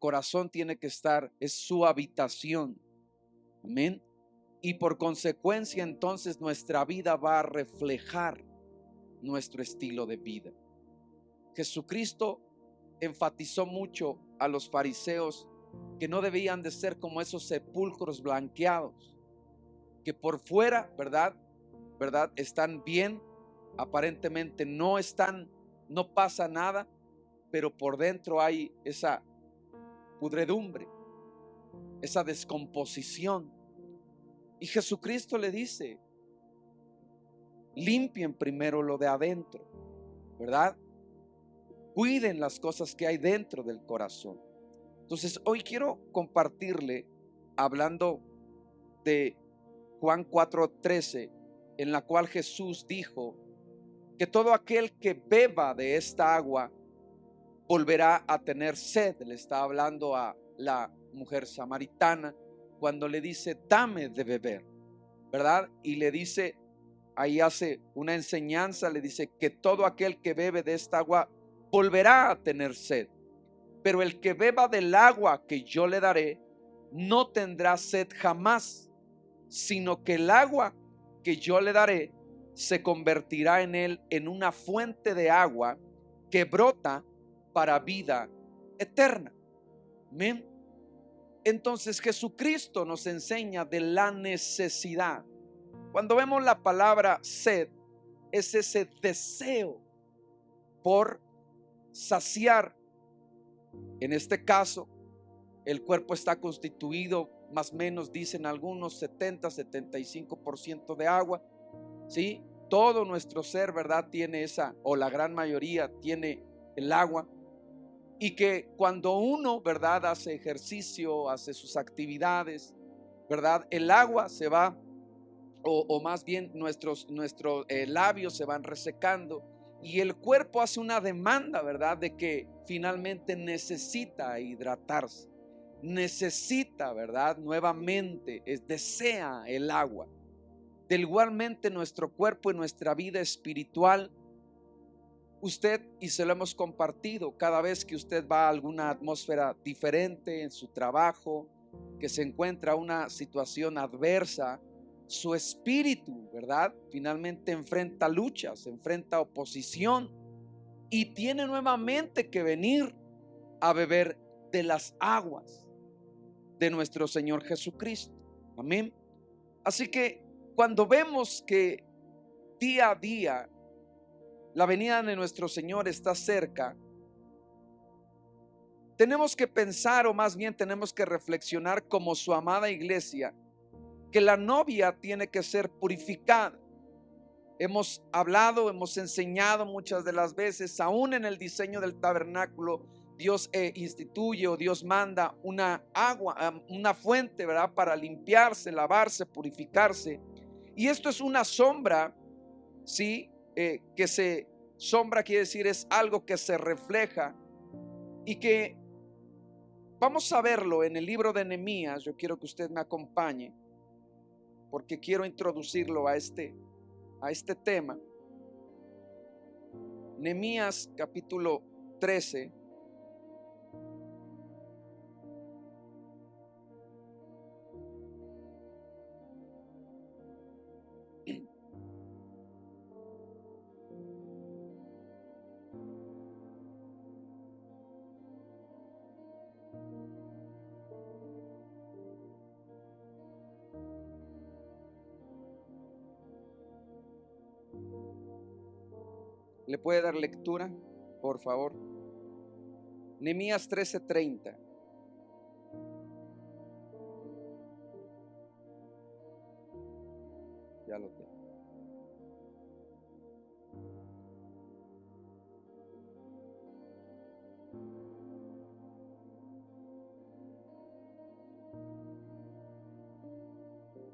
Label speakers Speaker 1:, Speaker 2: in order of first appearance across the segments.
Speaker 1: corazón tiene que estar, es su habitación. Amén. Y por consecuencia, entonces nuestra vida va a reflejar nuestro estilo de vida. Jesucristo enfatizó mucho a los fariseos que no debían de ser como esos sepulcros blanqueados, que por fuera, ¿verdad? Están bien, aparentemente no están, no pasa nada, pero por dentro hay esa pudredumbre, esa descomposición. Y Jesucristo le dice: limpien primero lo de adentro, ¿verdad? Cuiden las cosas que hay dentro del corazón. Entonces hoy quiero compartirle, hablando de Juan 4:13, en la cual Jesús dijo que todo aquel que beba de esta agua volverá a tener sed. Le está hablando a la mujer samaritana cuando le dice: dame de beber, ¿verdad? Y le dice, ahí hace una enseñanza, le dice que todo aquel que bebe de esta agua volverá a tener sed, pero el que beba del agua que yo le daré no tendrá sed jamás, sino que el agua que yo le daré se convertirá en él en una fuente de agua que brota para vida eterna. Amén. Entonces Jesucristo nos enseña de la necesidad. Cuando vemos la palabra sed, es ese deseo por saciar. En este caso, el cuerpo está constituido, más o menos dicen algunos, 70-75% de agua, ¿sí? Todo nuestro ser, ¿verdad? Tiene esa, o la gran mayoría tiene el agua. Y que cuando uno, ¿verdad?, hace ejercicio, hace sus actividades, ¿verdad?, el agua se va, o más bien nuestros labios se van resecando, y el cuerpo hace una demanda, ¿verdad?, de que finalmente necesita hidratarse, necesita, ¿verdad?, nuevamente, desea el agua. De igualmente nuestro cuerpo y nuestra vida espiritual, usted, y se lo hemos compartido, cada vez que usted va a alguna atmósfera diferente en su trabajo, que se encuentra una situación adversa, su espíritu, ¿verdad?, finalmente enfrenta luchas, enfrenta oposición, y tiene nuevamente que venir a beber de las aguas de nuestro Señor Jesucristo. Amén. Así que cuando vemos que día a día la venida de nuestro Señor está cerca, tenemos que pensar, o más bien tenemos que reflexionar como su amada iglesia, que la novia tiene que ser purificada. Hemos hablado, hemos enseñado muchas de las veces, aún en el diseño del tabernáculo, Dios instituye, o Dios manda una agua, una fuente, ¿verdad?, para limpiarse, lavarse, purificarse. Y esto es una sombra, ¿sí? Sombra quiere decir es algo que se refleja, y que vamos a verlo en el libro de Nehemías. Yo quiero que usted me acompañe, porque quiero introducirlo a este tema. Nehemías capítulo 13. ¿Le puede dar lectura, por favor? Nehemías 13:30. Ya lo tengo.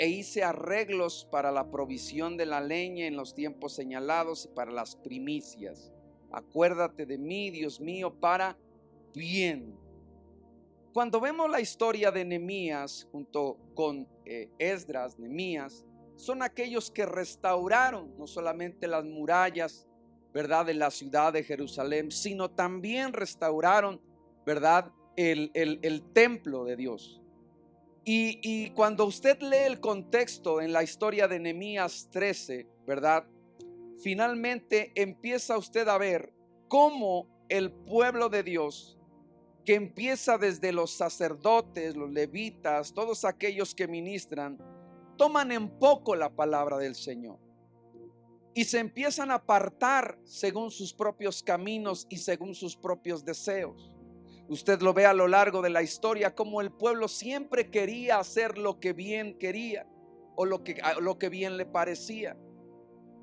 Speaker 1: E hice arreglos para la provisión de la leña en los tiempos señalados y para las primicias. Acuérdate de mí, Dios mío, para bien. Cuando vemos la historia de Nehemías junto con Esdras, Nehemías son aquellos que restauraron no solamente las murallas, ¿verdad?, de la ciudad de Jerusalén, sino también restauraron, ¿verdad?, el templo de Dios. Y cuando usted lee el contexto en la historia de Nehemías 13, ¿verdad? Finalmente empieza usted a ver cómo el pueblo de Dios, que empieza desde los sacerdotes, los levitas, todos aquellos que ministran, toman en poco la palabra del Señor y se empiezan a apartar según sus propios caminos y según sus propios deseos. Usted lo ve a lo largo de la historia como el pueblo siempre quería hacer lo que bien quería o lo que bien le parecía.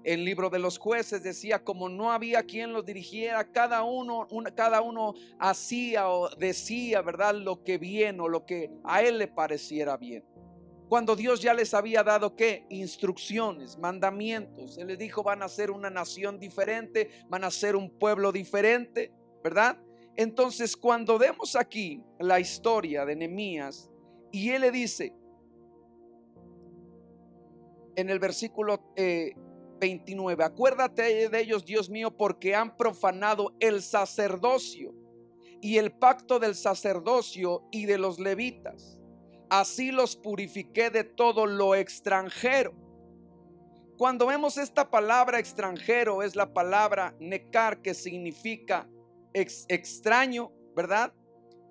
Speaker 1: El libro de los jueces decía, como no había quien los dirigiera, cada uno hacía o decía, ¿verdad?, lo que bien o lo que a él le pareciera bien. Cuando Dios ya les había dado ¿qué? Instrucciones, mandamientos. Él les dijo, van a ser una nación diferente, van a ser un pueblo diferente, ¿verdad? Entonces, cuando vemos aquí la historia de Nehemías, y él le dice en el versículo 29, acuérdate de ellos, Dios mío, porque han profanado el sacerdocio y el pacto del sacerdocio y de los levitas. Así los purifiqué de todo lo extranjero. Cuando vemos esta palabra extranjero, es la palabra nekar, que significa extraño, ¿verdad?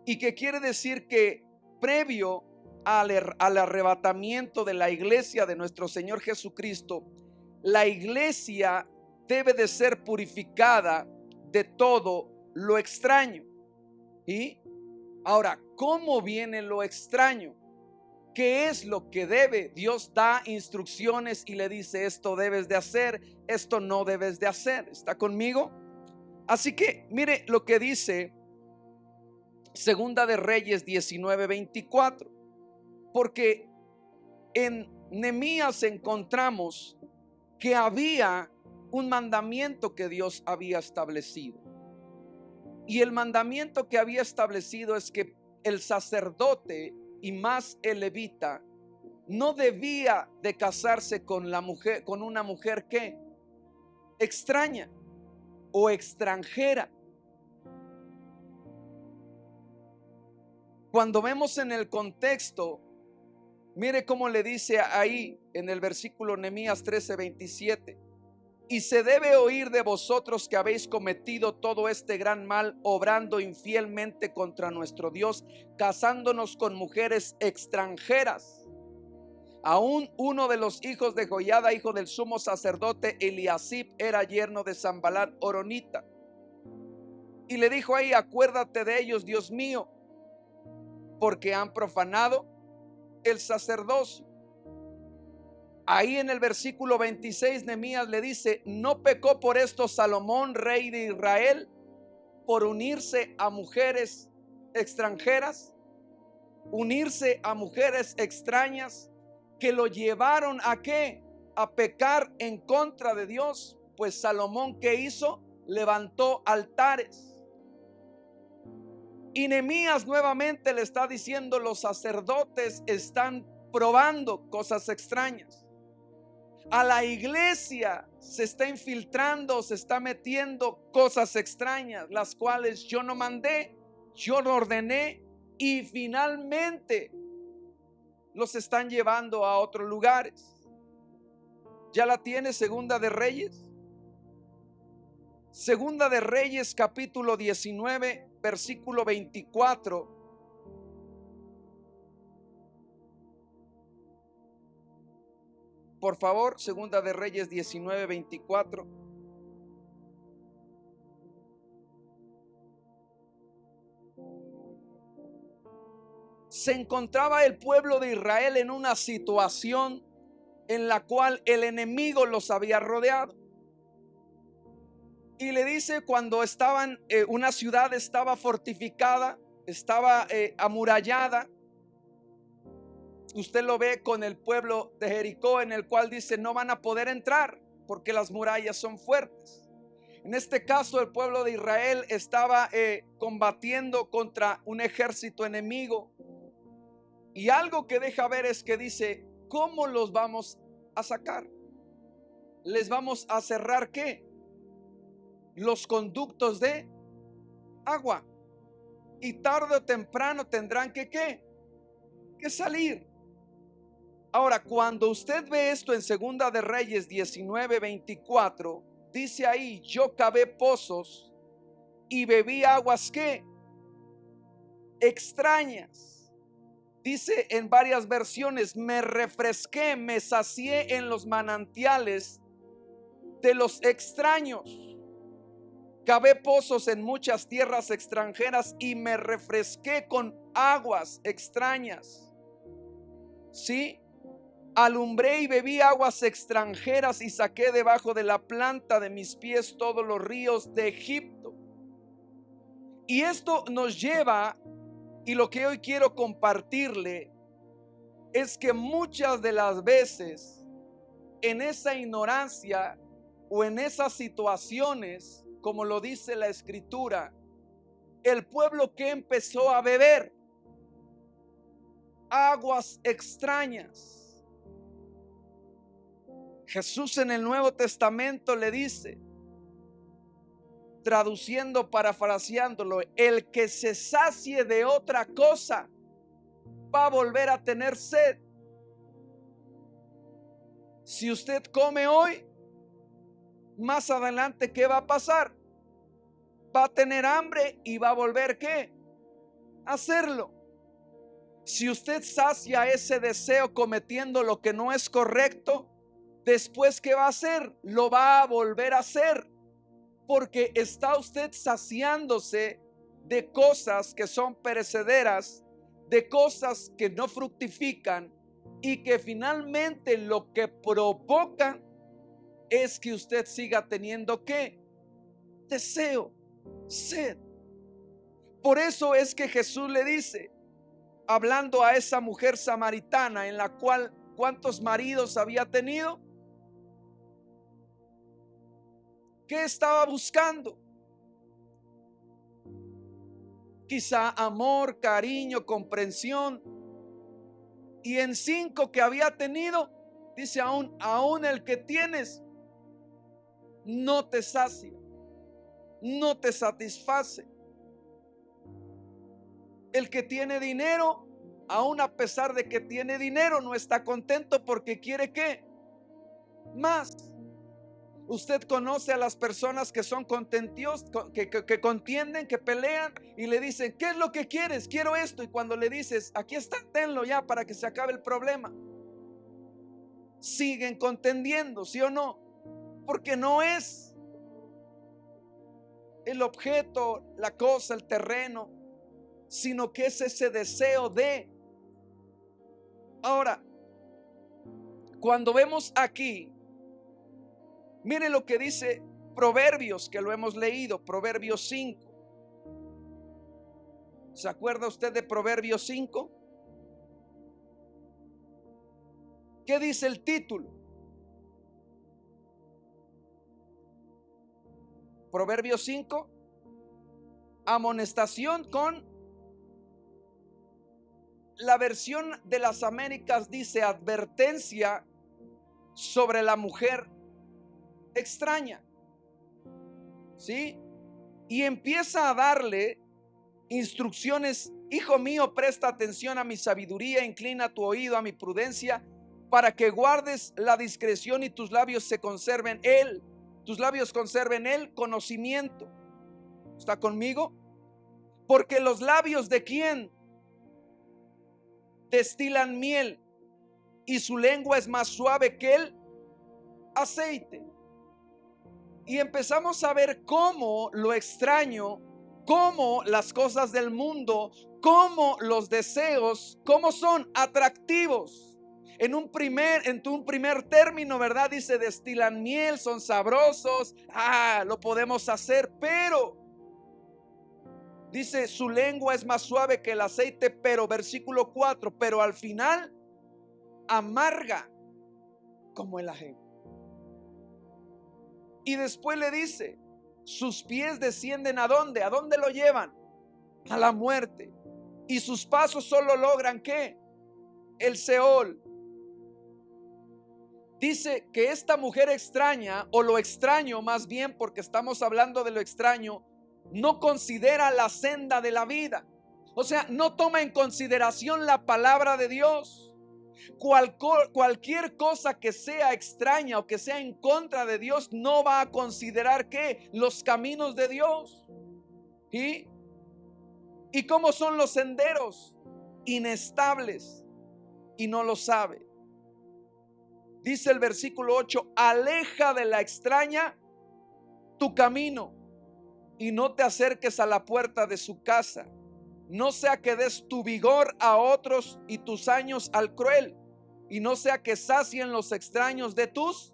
Speaker 1: Y que quiere decir que previo al arrebatamiento de la iglesia de nuestro Señor Jesucristo, la iglesia debe de ser purificada de todo lo extraño. Y ahora, ¿cómo viene lo extraño? ¿Qué es lo que debe? Dios da instrucciones y le dice, esto debes de hacer, esto no debes de hacer. ¿Está conmigo? Así que mire lo que dice Segunda de Reyes 19:24, porque en Nehemías encontramos que había un mandamiento que Dios había establecido. Y el mandamiento que había establecido es que el sacerdote y más el levita no debía de casarse con una mujer que extraña o extranjera. Cuando vemos en el contexto, mire cómo le dice ahí en el versículo Nehemías 13:27. Y se debe oír de vosotros que habéis cometido todo este gran mal, obrando infielmente contra nuestro Dios, casándonos con mujeres extranjeras. Aún uno de los hijos de Joiada, hijo del sumo sacerdote Eliasib, era yerno de Sanbalat horonita. Y le dijo ahí, acuérdate de ellos, Dios mío, porque han profanado el sacerdocio. Ahí en el versículo 26 Nehemías le dice, ¿no pecó por esto Salomón, rey de Israel, por unirse a mujeres extranjeras? Unirse a mujeres extrañas que lo llevaron a ¿qué? A pecar en contra de Dios. Pues Salomón, ¿qué hizo? Levantó altares. Y Nehemías nuevamente le está diciendo, los sacerdotes están probando cosas extrañas. A la iglesia se está infiltrando, se está metiendo cosas extrañas, las cuales yo no mandé, yo no ordené, y finalmente los están llevando a otros lugares. ¿Ya la tiene Segunda de Reyes? Segunda de Reyes capítulo 19 versículo 24. Por favor, Segunda de Reyes 19:24. Se encontraba el pueblo de Israel en una situación en la cual el enemigo los había rodeado. Y le dice, cuando estaban, una ciudad estaba fortificada, estaba amurallada. Usted lo ve con el pueblo de Jericó, en el cual dice, no van a poder entrar porque las murallas son fuertes. En este caso, el pueblo de Israel estaba combatiendo contra un ejército enemigo. Y algo que deja ver es que dice, ¿cómo los vamos a sacar? ¿Les vamos a cerrar qué? Los conductos de agua. y tarde o temprano tendrán que salir. Ahora, cuando usted ve esto en Segunda de Reyes 19:24, dice ahí: yo cavé pozos y bebí aguas extrañas. Dice en varias versiones: me refresqué, me sacié en los manantiales de los extraños. Cavé pozos en muchas tierras extranjeras y me refresqué con aguas extrañas. ¿Sí? Alumbré y bebí aguas extranjeras y saqué debajo de la planta de mis pies todos los ríos de Egipto. Y esto nos lleva, y lo que hoy quiero compartirle, es que muchas de las veces en esa ignorancia o en esas situaciones, como lo dice la Escritura, el pueblo que empezó a beber aguas extrañas. Jesús en el Nuevo Testamento le dice, traduciendo, parafraseándolo: el que se sacie de otra cosa va a volver a tener sed. Si usted come hoy, más adelante, ¿qué va a pasar? Va a tener hambre y va a volver a hacerlo. Si usted sacia ese deseo cometiendo lo que no es correcto, después, ¿qué va a hacer? Lo va a volver a hacer, porque está usted saciándose de cosas que son perecederas, de cosas que no fructifican y que finalmente lo que provocan es que usted siga teniendo deseo, sed. Por eso es que Jesús le dice, hablando a esa mujer samaritana, en la cual ¿cuántos maridos había tenido? ¿Qué estaba buscando? Quizá amor, cariño, comprensión. Y en 5 que había tenido, dice: aún el que tienes no te sacia, no te satisface. El que tiene dinero, aún a pesar de que tiene dinero, no está contento porque quiere más. Usted conoce a las personas que son contentios, que contienden, que pelean y le dicen: ¿qué es lo que quieres? Quiero esto. Y cuando le dices: aquí está, tenlo ya para que se acabe el problema, siguen contendiendo, ¿sí o no? Porque no es el objeto, la cosa, el terreno, sino que es ese deseo de. Ahora, cuando vemos aquí, mire lo que dice Proverbios, que lo hemos leído, Proverbios 5. ¿Se acuerda usted de Proverbios 5? ¿Qué dice el título? Proverbios 5, amonestación. Con la versión de las Américas dice advertencia sobre la mujer extraña. ¿Sí? Y empieza a darle instrucciones: hijo mío, presta atención a mi sabiduría, inclina tu oído a mi prudencia, para que guardes la discreción y tus labios conserven el conocimiento. ¿Está conmigo? Porque los labios de ¿quién? Destilan miel, y su lengua es más suave que el aceite. Y empezamos a ver cómo lo extraño, cómo las cosas del mundo, cómo los deseos, cómo son atractivos. En un primer término, ¿verdad? Dice: destilan miel, son sabrosos, lo podemos hacer, pero dice: su lengua es más suave que el aceite, pero versículo 4, pero al final amarga como el ajenjo. Y después le dice: sus pies descienden ¿a dónde? ¿A dónde lo llevan? A la muerte. Y sus pasos solo logran ¿qué? El Seol. Dice que esta mujer extraña, o lo extraño más bien, porque estamos hablando de lo extraño, no considera la senda de la vida. O sea, no toma en consideración la palabra de Dios. Cualquier cosa que sea extraña o que sea en contra de Dios no va a considerar que los caminos de Dios. ¿Y cómo son los senderos? Inestables, y no lo sabe. Dice el versículo 8: aleja de la extraña tu camino y no te acerques a la puerta de su casa, no sea que des tu vigor a otros y tus años al cruel, y no sea que sacien los extraños de tus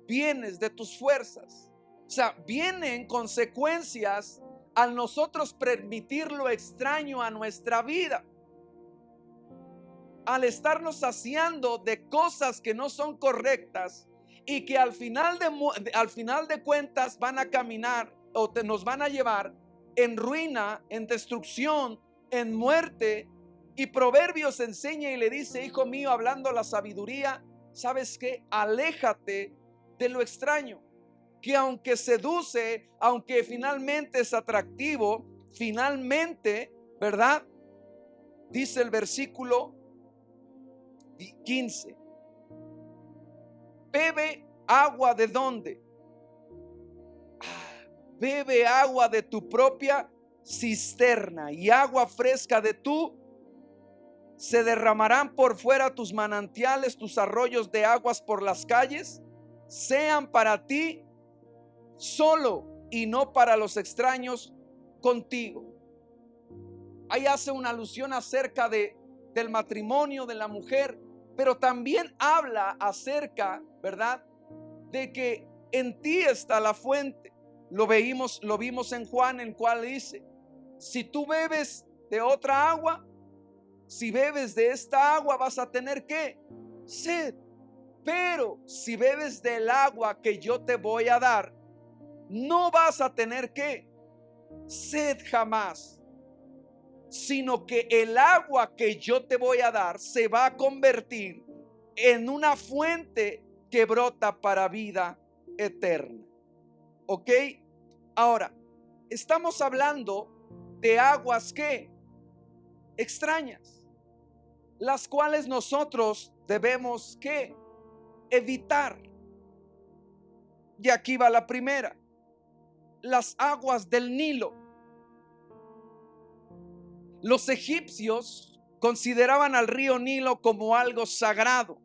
Speaker 1: bienes, de tus fuerzas. O sea, vienen consecuencias al nosotros permitir lo extraño a nuestra vida, al estarnos saciando de cosas que no son correctas y que al final de cuentas van a caminar o nos van a llevar en ruina, en destrucción, en muerte. Y Proverbios enseña y le dice: hijo mío, hablando la sabiduría, ¿sabes qué? Aléjate de lo extraño, que aunque seduce, aunque finalmente es atractivo, finalmente, ¿verdad? Dice el versículo 15: bebe agua ¿de dónde? Bebe agua de tu propia cisterna, y agua fresca de tú. Se derramarán por fuera tus manantiales, tus arroyos de aguas por las calles, sean para ti solo y no para los extraños contigo. Ahí hace una alusión acerca del matrimonio de la mujer, pero también habla acerca, ¿verdad?, de que en ti está la fuente. Lo vimos en Juan, en cual dice: si tú bebes de otra agua, si bebes de esta agua, vas a tener ¿qué? Sed. Pero si bebes del agua que yo te voy a dar, no vas a tener ¿qué? Sed jamás, sino que el agua que yo te voy a dar se va a convertir en una fuente que brota para vida eterna. ¿Ok? Ahora, estamos hablando de aguas que extrañas, las cuales nosotros debemos que evitar. Y aquí va la primera: las aguas del Nilo. Los egipcios consideraban al río Nilo como algo sagrado,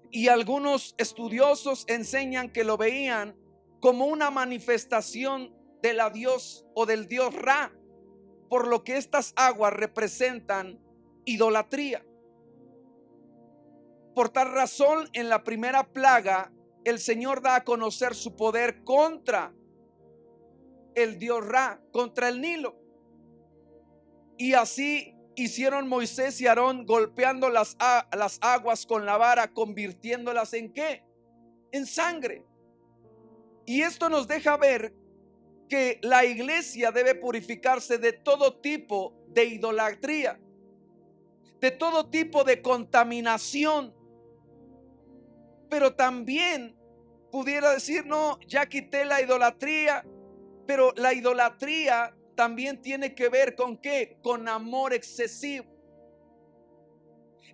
Speaker 1: y algunos estudiosos enseñan que lo veían como una manifestación de la dios o del dios Ra, por lo que estas aguas representan idolatría. Por tal razón, en la primera plaga, el Señor da a conocer su poder contra el dios Ra, contra el Nilo. Y así hicieron Moisés y Aarón, golpeando las aguas con la vara, convirtiéndolas ¿en qué? En sangre. Y esto nos deja ver que la iglesia debe purificarse de todo tipo de idolatría, de todo tipo de contaminación. Pero también pudiera decir: no, ya quité la idolatría. Pero la idolatría también tiene que ver ¿con qué? Con amor excesivo.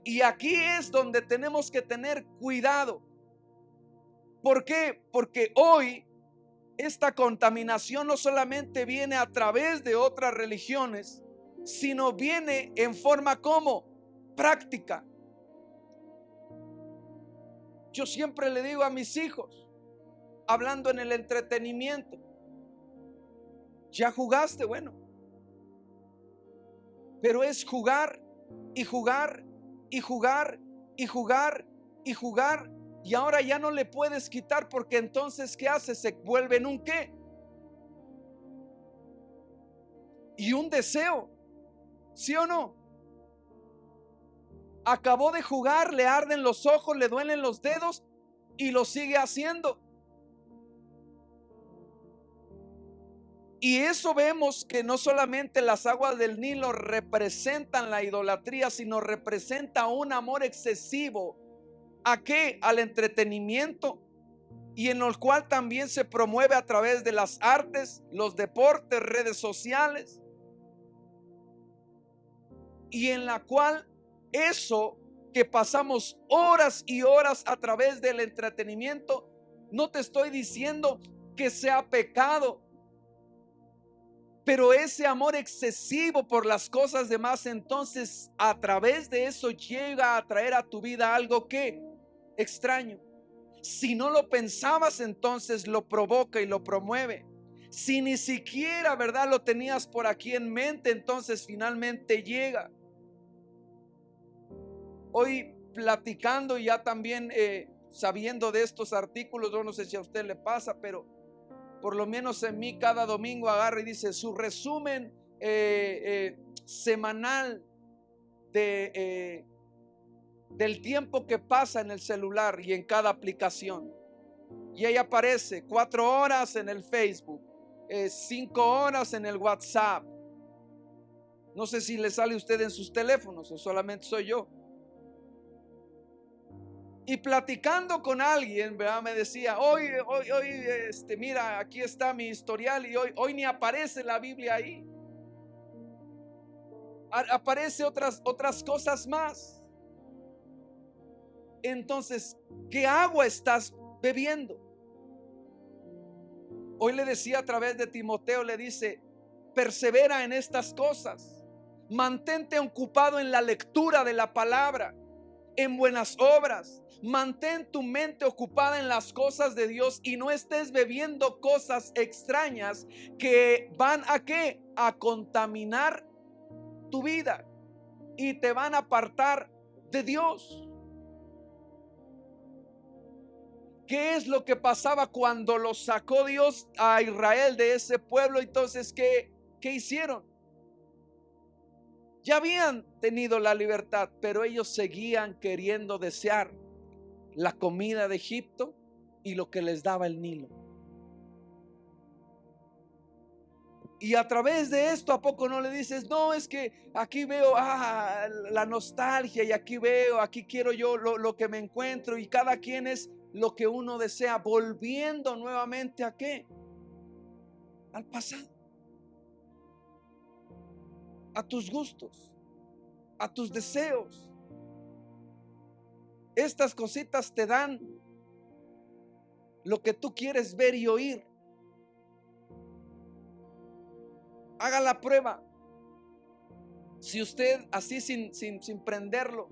Speaker 1: Y aquí es donde tenemos que tener cuidado. ¿Por qué? Porque hoy esta contaminación no solamente viene a través de otras religiones, sino viene en forma como práctica. Yo siempre le digo a mis hijos, hablando en el entretenimiento: ¿ya jugaste? Bueno, pero es jugar y jugar y jugar y jugar y jugar, y ahora ya no le puedes quitar, porque entonces ¿qué hace? Se vuelve en un ¿qué? Y un deseo, ¿sí o no? Acabó de jugar, le arden los ojos, le duelen los dedos y lo sigue haciendo. Y eso vemos que no solamente las aguas del Nilo representan la idolatría, sino representa un amor excesivo. ¿A qué? Al entretenimiento y en el cual también se promueve a través de las artes, los deportes, redes sociales, y en la cual eso que pasamos horas y horas a través del entretenimiento, no te estoy diciendo que sea pecado, pero ese amor excesivo por las cosas demás, entonces a través de eso llega a traer a tu vida algo que extraño. Si no lo pensabas, entonces lo provoca y lo promueve. Si ni siquiera, ¿verdad?, lo tenías por aquí en mente, entonces finalmente llega. Hoy platicando y ya también sabiendo de estos artículos, yo no sé si a usted le pasa, pero por lo menos en mí cada domingo agarra y dice su resumen semanal de, del tiempo que pasa en el celular y en cada aplicación. Y ahí aparece 4 horas en el Facebook, 5 horas en el WhatsApp. No sé si le sale a usted en sus teléfonos o solamente soy yo. Y platicando con alguien, ¿verdad?, me decía, hoy, mira, aquí está mi historial y hoy ni aparece la Biblia ahí. Aparece otras cosas más. Entonces, ¿qué agua estás bebiendo? Hoy le decía a través de Timoteo, le dice, persevera en estas cosas. Mantente ocupado en la lectura de la palabra, en buenas obras. Mantén tu mente ocupada en las cosas de Dios y no estés bebiendo cosas extrañas que van a ¿qué? A contaminar tu vida y te van a apartar de Dios. ¿Qué es lo que pasaba cuando lo sacó Dios a Israel de ese pueblo? Entonces, ¿qué hicieron? Ya habían tenido la libertad, pero ellos seguían queriendo desear la comida de Egipto y lo que les daba el Nilo. Y a través de esto, ¿a poco no le dices, no, es que aquí veo la nostalgia y aquí veo, aquí quiero yo lo que me encuentro, y cada quien es lo que uno desea, volviendo nuevamente ¿a qué? Al pasado, a tus gustos, a tus deseos. Estas cositas te dan lo que tú quieres ver y oír. Haga la prueba. Si usted así sin prenderlo,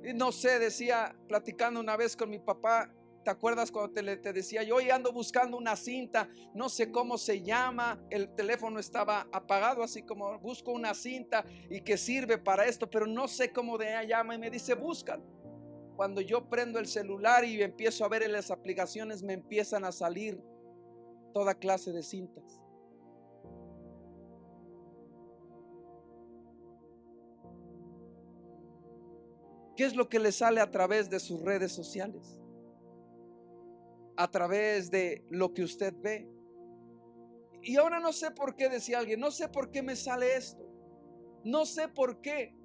Speaker 1: y no sé, decía, platicando una vez con mi papá, ¿te acuerdas cuando te decía yo, hoy ando buscando una cinta, no sé cómo se llama, el teléfono estaba apagado, así como busco una cinta y que sirve para esto, pero no sé cómo de ella llama, y me dice, búscalo. Cuando yo prendo el celular y empiezo a ver en las aplicaciones, me empiezan a salir toda clase de cintas. ¿Qué es lo que le sale a través de sus redes sociales? A través de lo que usted ve. Y ahora no sé por qué, decía alguien, no sé por qué me sale esto. No sé por qué.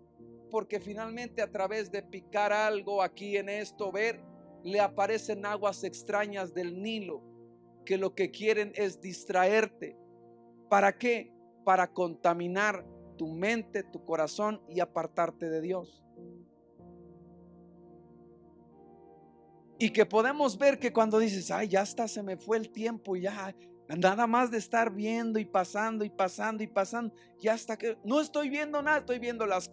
Speaker 1: Porque finalmente a través de picar algo aquí en esto, ver, le aparecen aguas extrañas del Nilo, que lo que quieren es distraerte. ¿Para qué? Para contaminar tu mente, tu corazón y apartarte de Dios. Y que podemos ver que cuando dices, ay, ya está, se me fue el tiempo, ya, nada más de estar viendo y pasando y pasando y pasando, ya hasta que no estoy viendo nada, estoy viendo las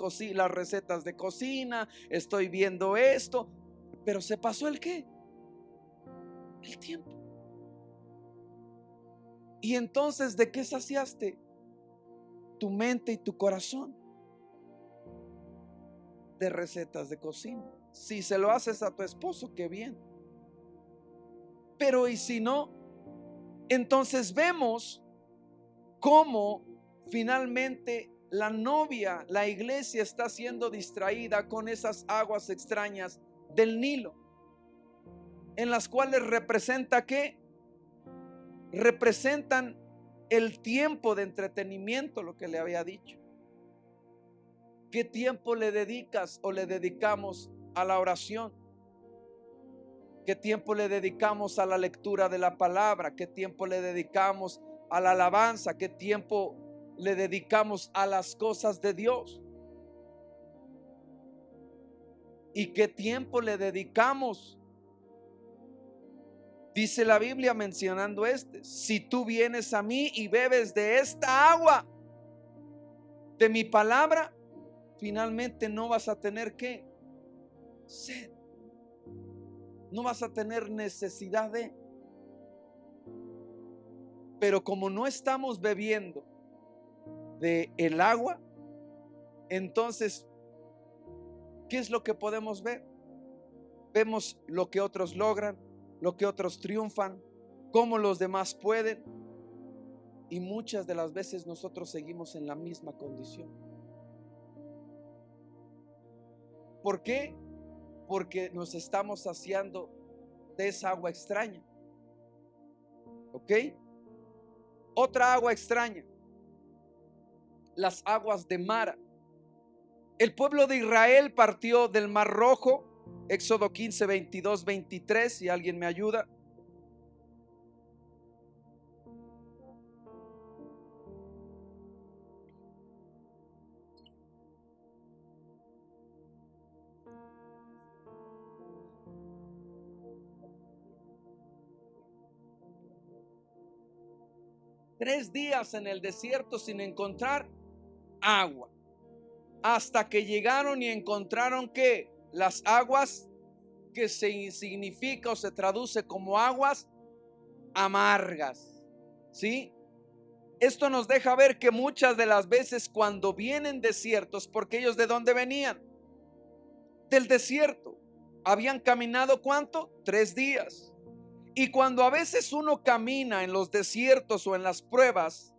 Speaker 1: recetas de cocina, estoy viendo esto, pero se pasó el qué, el tiempo. Y entonces, ¿de qué saciaste tu mente y tu corazón? De recetas de cocina. Si se lo haces a tu esposo, qué bien. Pero ¿y si no? Entonces vemos cómo finalmente la novia, la iglesia, está siendo distraída con esas aguas extrañas del Nilo, en las cuales representa ¿qué? Representan el tiempo de entretenimiento, lo que le había dicho. ¿Qué tiempo le dedicas o le dedicamos a la oración? ¿Qué tiempo le dedicamos a la lectura de la palabra? ¿Qué tiempo le dedicamos a la alabanza? ¿Qué tiempo le dedicamos a las cosas de Dios? ¿Y qué tiempo le dedicamos? Dice la Biblia mencionando si tú vienes a mí y bebes de esta agua, de mi palabra, finalmente no vas a tener ¿qué? Sed. No vas a tener necesidad de. Pero como no estamos bebiendo de el agua, entonces, ¿qué es lo que podemos ver? Vemos lo que otros logran, lo que otros triunfan, cómo los demás pueden, y muchas de las veces nosotros seguimos en la misma condición. ¿Por qué? Porque nos estamos saciando de esa agua extraña. ¿Ok? Otra agua extraña, las aguas de Mara. El pueblo de Israel partió del Mar Rojo, Éxodo 15, 22, 23, si alguien me ayuda. Tres días en el desierto sin encontrar agua, hasta que llegaron y encontraron que las aguas, que significa o se traduce como aguas amargas. ¿Sí? Esto nos deja ver que muchas de las veces cuando vienen desiertos, porque ellos ¿de dónde venían? Del desierto. Habían caminado ¿cuánto? 3 días. Y cuando a veces uno camina en los desiertos o en las pruebas,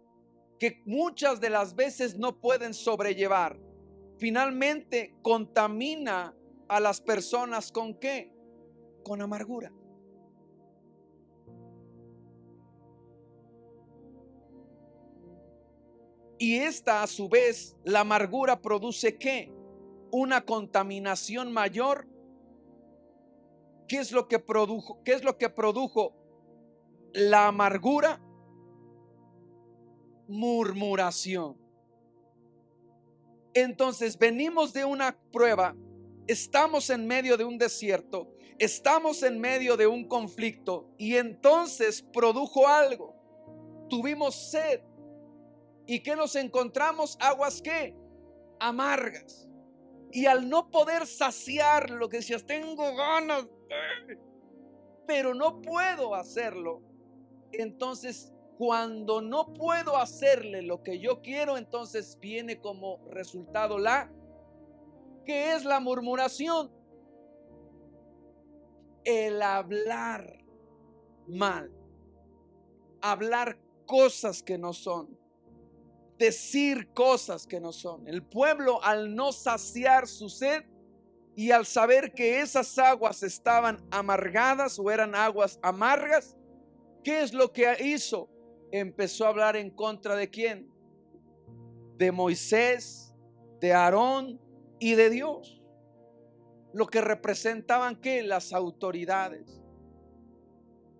Speaker 1: que muchas de las veces no pueden sobrellevar, finalmente contamina a las personas ¿con qué? Con amargura. Y esta a su vez, la amargura produce ¿qué? Una contaminación mayor. ¿Qué es lo que produjo? ¿Qué es lo que produjo la amargura? Murmuración. Entonces venimos de una prueba, estamos en medio de un desierto, estamos en medio de un conflicto y entonces produjo algo. Tuvimos sed. ¿Y qué nos encontramos? Aguas ¿qué? Amargas. Y al no poder saciar lo que decías, tengo ganas, pero no puedo hacerlo. Entonces, cuando no puedo hacerle lo que yo quiero, entonces viene como resultado ¿qué es la murmuración? El hablar mal, hablar cosas que no son, decir cosas que no son. El pueblo, al no saciar su sed y al saber que esas aguas estaban amargadas o eran aguas amargas, ¿qué es lo que hizo? Empezó a hablar en contra ¿de quién? De Moisés, de Aarón y de Dios. Lo que representaban ¿qué? Las autoridades.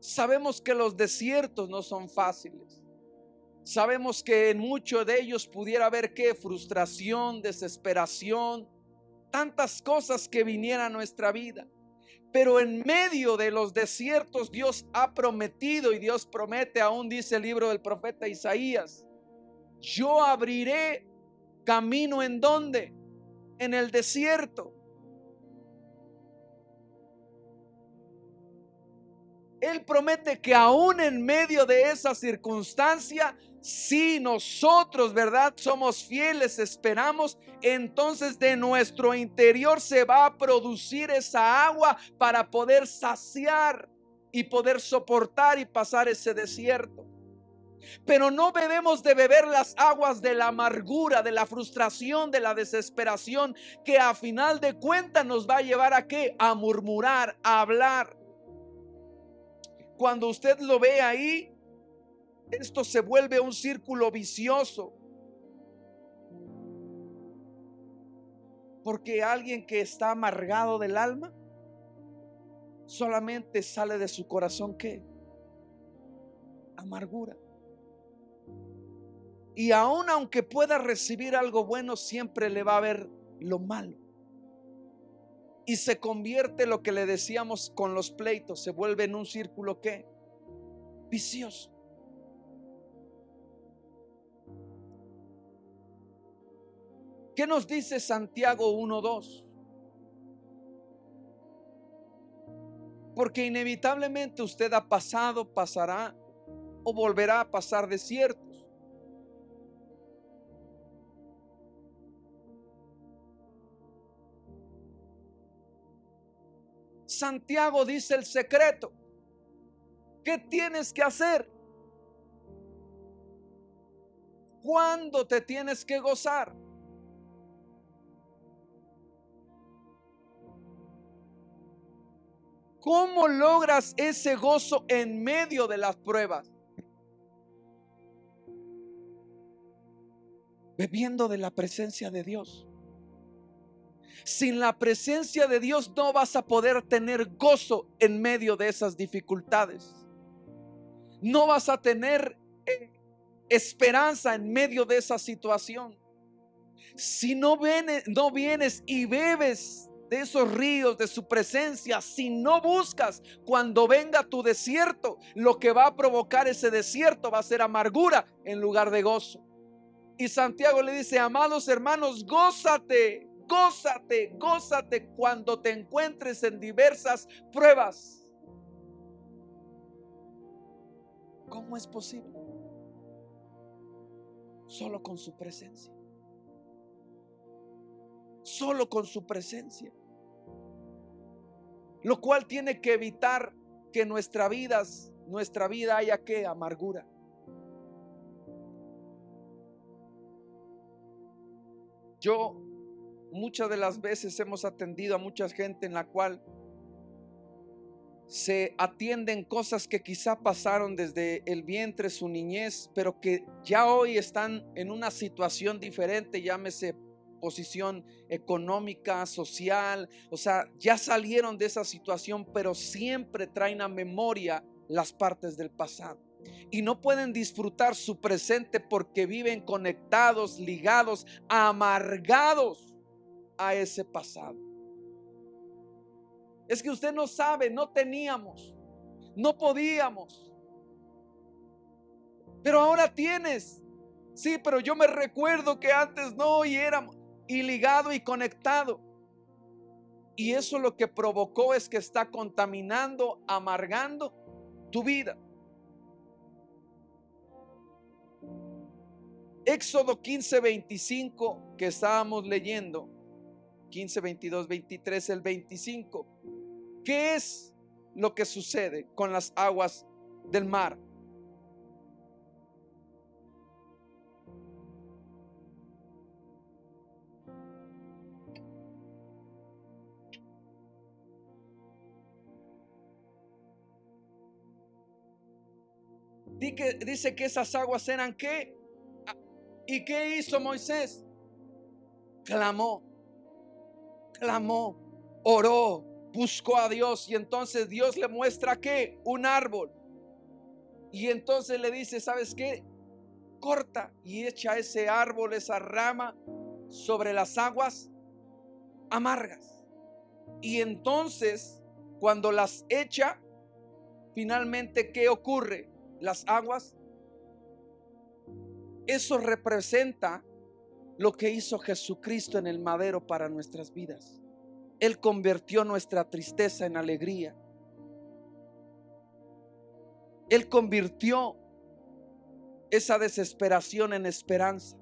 Speaker 1: Sabemos que los desiertos no son fáciles. Sabemos que en muchos de ellos pudiera haber ¿qué? Frustración, desesperación, tantas cosas que vinieran a nuestra vida. Pero en medio de los desiertos Dios ha prometido, y Dios promete, aún dice el libro del profeta Isaías, yo abriré camino ¿en dónde? En el desierto. Él promete que aún en medio de esa circunstancia, si nosotros, ¿verdad?, somos fieles, esperamos, entonces de nuestro interior se va a producir esa agua para poder saciar y poder soportar y pasar ese desierto. Pero no debemos de beber las aguas de la amargura, de la frustración, de la desesperación, que a final de cuentas nos va a llevar ¿a qué? A murmurar, a hablar. Cuando usted lo ve ahí, esto se vuelve un círculo vicioso. Porque alguien que está amargado del alma solamente sale de su corazón ¿qué? Amargura. Y aun aunque pueda recibir algo bueno, siempre le va a ver lo malo. Y se convierte, lo que le decíamos con los pleitos, se vuelve en un círculo ¿qué? Vicioso. ¿Qué nos dice Santiago 1:2? Porque inevitablemente usted ha pasado, pasará o volverá a pasar desiertos. Santiago dice el secreto. ¿Qué tienes que hacer? ¿Cuándo te tienes que gozar? ¿Cómo logras ese gozo en medio de las pruebas? Bebiendo de la presencia de Dios. Sin la presencia de Dios no vas a poder tener gozo en medio de esas dificultades. No vas a tener esperanza en medio de esa situación. Si no vienes y bebes de esos ríos de su presencia, si no buscas cuando venga tu desierto, lo que va a provocar ese desierto va a ser amargura en lugar de gozo. Y Santiago le dice: amados hermanos, gózate, gózate, gózate cuando te encuentres en diversas pruebas. ¿Cómo es posible? Solo con su presencia. Solo con su presencia. Lo cual tiene que evitar que en nuestra vida haya ¿qué? Amargura. Yo muchas de las veces hemos atendido a mucha gente en la cual se atienden cosas que quizá pasaron desde el vientre, su niñez, pero que ya hoy están en una situación diferente, llámese posición económica, social, o sea, ya salieron de esa situación, pero siempre traen a memoria las partes del pasado. Y no pueden disfrutar su presente porque viven conectados, ligados, amargados a ese pasado. Es que usted no sabe, no teníamos, no podíamos, pero ahora tienes. Sí, pero yo me recuerdo que antes no, y éramos, y ligado y conectado. Y eso lo que provocó es que está contaminando, amargando tu vida. Éxodo 15:25 que estábamos leyendo, 15, 22, 23, el 25. ¿Qué es lo que sucede con las aguas del mar? Dice que esas aguas eran ¿qué? ¿Y qué hizo Moisés? Clamó, clamó, oró, buscó a Dios, y entonces Dios le muestra ¿qué? Un árbol. Y entonces le dice: ¿sabes qué? Corta y echa ese árbol, esa rama sobre las aguas amargas. Y entonces cuando las echa, finalmente ¿qué ocurre? Las aguas, eso representa lo que hizo Jesucristo en el madero para nuestras vidas. Él convirtió nuestra tristeza en alegría. Él convirtió esa desesperación en esperanza.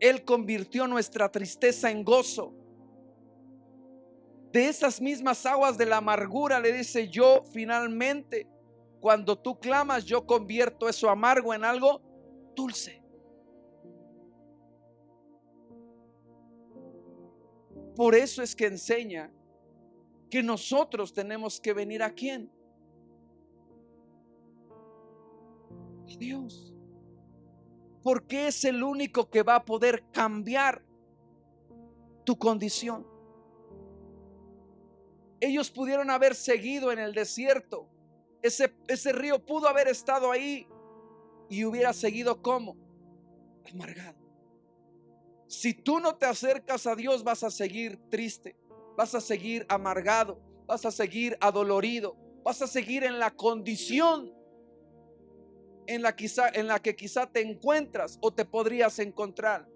Speaker 1: Él convirtió nuestra tristeza en gozo. De esas mismas aguas de la amargura, le dice: yo finalmente, cuando tú clamas, yo convierto eso amargo en algo dulce. Por eso es que enseña que nosotros tenemos que venir ¿a quién? A Dios. Porque es el único que va a poder cambiar tu condición. Ellos pudieron haber seguido en el desierto. Ese río pudo haber estado ahí y hubiera seguido como amargado. Si tú no te acercas a Dios, vas a seguir triste, vas a seguir amargado, vas a seguir adolorido, vas a seguir en la condición en la que quizá te encuentras o te podrías encontrar.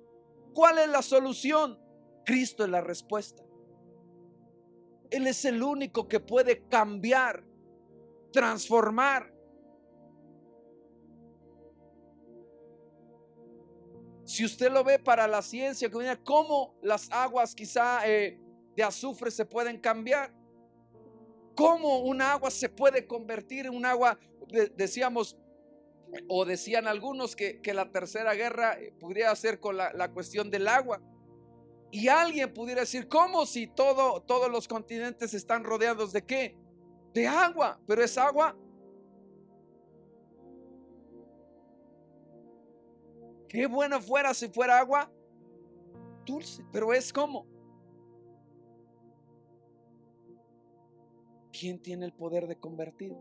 Speaker 1: ¿Cuál es la solución? Cristo es la respuesta. Él es el único que puede cambiar, transformar. Si usted lo ve para la ciencia, cómo las aguas quizá de azufre se pueden cambiar, cómo un agua se puede convertir en un agua, decíamos, o decían algunos que la tercera guerra pudiera ser con la cuestión del agua. Y alguien pudiera decir, ¿cómo si todos los continentes están rodeados de qué? De agua, pero es agua. Qué bueno fuera si fuera agua dulce, pero es como. ¿Quién tiene el poder de convertir?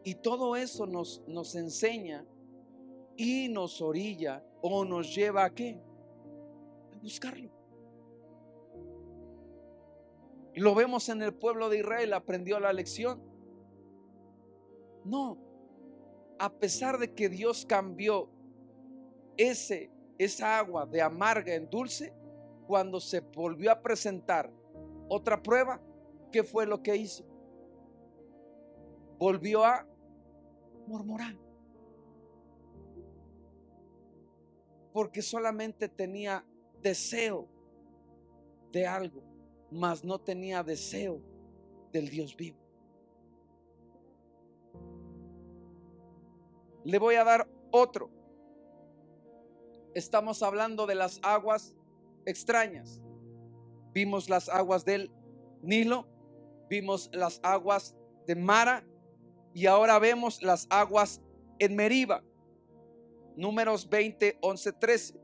Speaker 1: Y todo eso nos enseña y nos orilla o nos lleva a qué? A buscarlo. Lo vemos en el pueblo de Israel, aprendió la lección. No, a pesar de que Dios cambió esa agua de amarga en dulce, cuando se volvió a presentar otra prueba, ¿qué fue lo que hizo? Volvió a murmurar, porque solamente tenía deseo de algo, mas no tenía deseo del Dios vivo. Le voy a dar otro. Estamos hablando de las aguas extrañas. Vimos las aguas del Nilo, vimos las aguas de Mara y ahora vemos las aguas en Meriba. Números 20, 11, 13.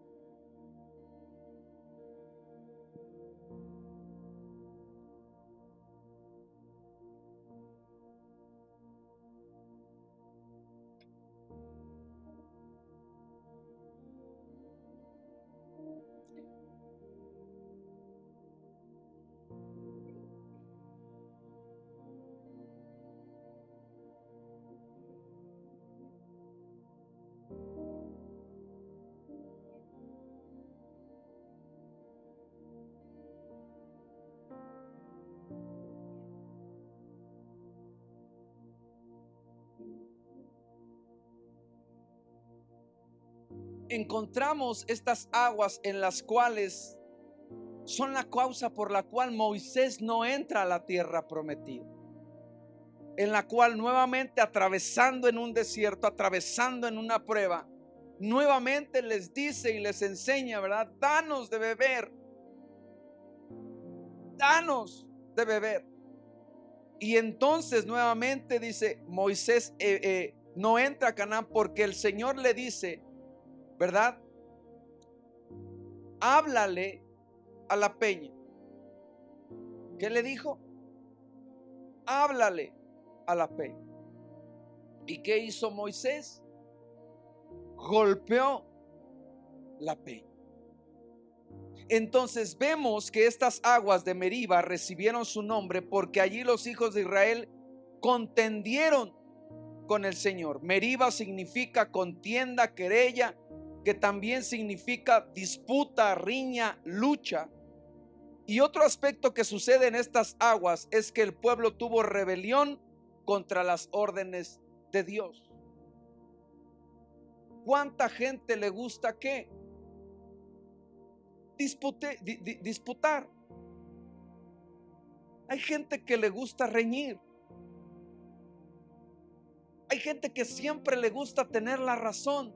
Speaker 1: Encontramos estas aguas en las cuales son la causa por la cual Moisés no entra a la tierra prometida, en la cual nuevamente atravesando en un desierto, atravesando en una prueba, nuevamente les dice y les enseña, ¿verdad? Danos de beber, danos de beber. Y entonces nuevamente dice Moisés no entra a Canaán porque el Señor le dice, ¿verdad? Háblale a la peña. ¿Qué le dijo? Háblale a la peña. ¿Y qué hizo Moisés? Golpeó la peña. Entonces vemos que estas aguas de Meriba recibieron su nombre porque allí los hijos de Israel contendieron con el Señor. Meriba significa contienda, querella, que también significa disputa, riña, lucha. Y otro aspecto que sucede en estas aguas es que el pueblo tuvo rebelión contra las órdenes de Dios. ¿Cuánta gente le gusta qué? Disputar. Hay gente que le gusta reñir. Hay gente que siempre le gusta tener la razón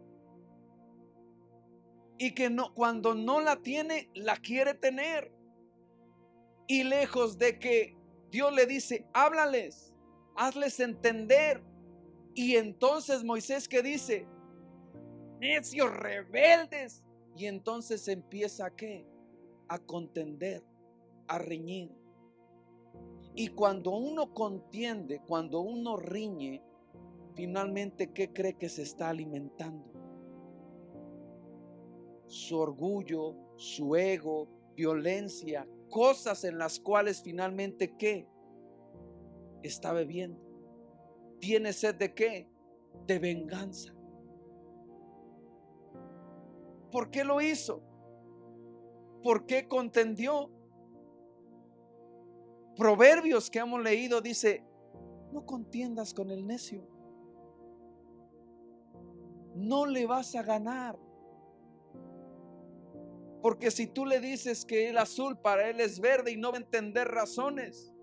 Speaker 1: y que no, cuando no la tiene, la quiere tener. Y lejos de que Dios le dice, háblales, hazles entender. Y entonces Moisés, ¿qué dice? Necios rebeldes. Y entonces empieza ¿qué? a contender, a reñir. Y cuando uno contiende, cuando uno riñe, finalmente, ¿qué cree que se está alimentando? Su orgullo, su ego, violencia, cosas en las cuales finalmente, ¿qué? Está bebiendo. ¿Tiene sed de qué? De venganza. ¿Por qué lo hizo? ¿Por qué contendió? Proverbios que hemos leído dice: no contiendas con el necio. No le vas a ganar. Porque si tú le dices que el azul para él es verde y no va a entender razones.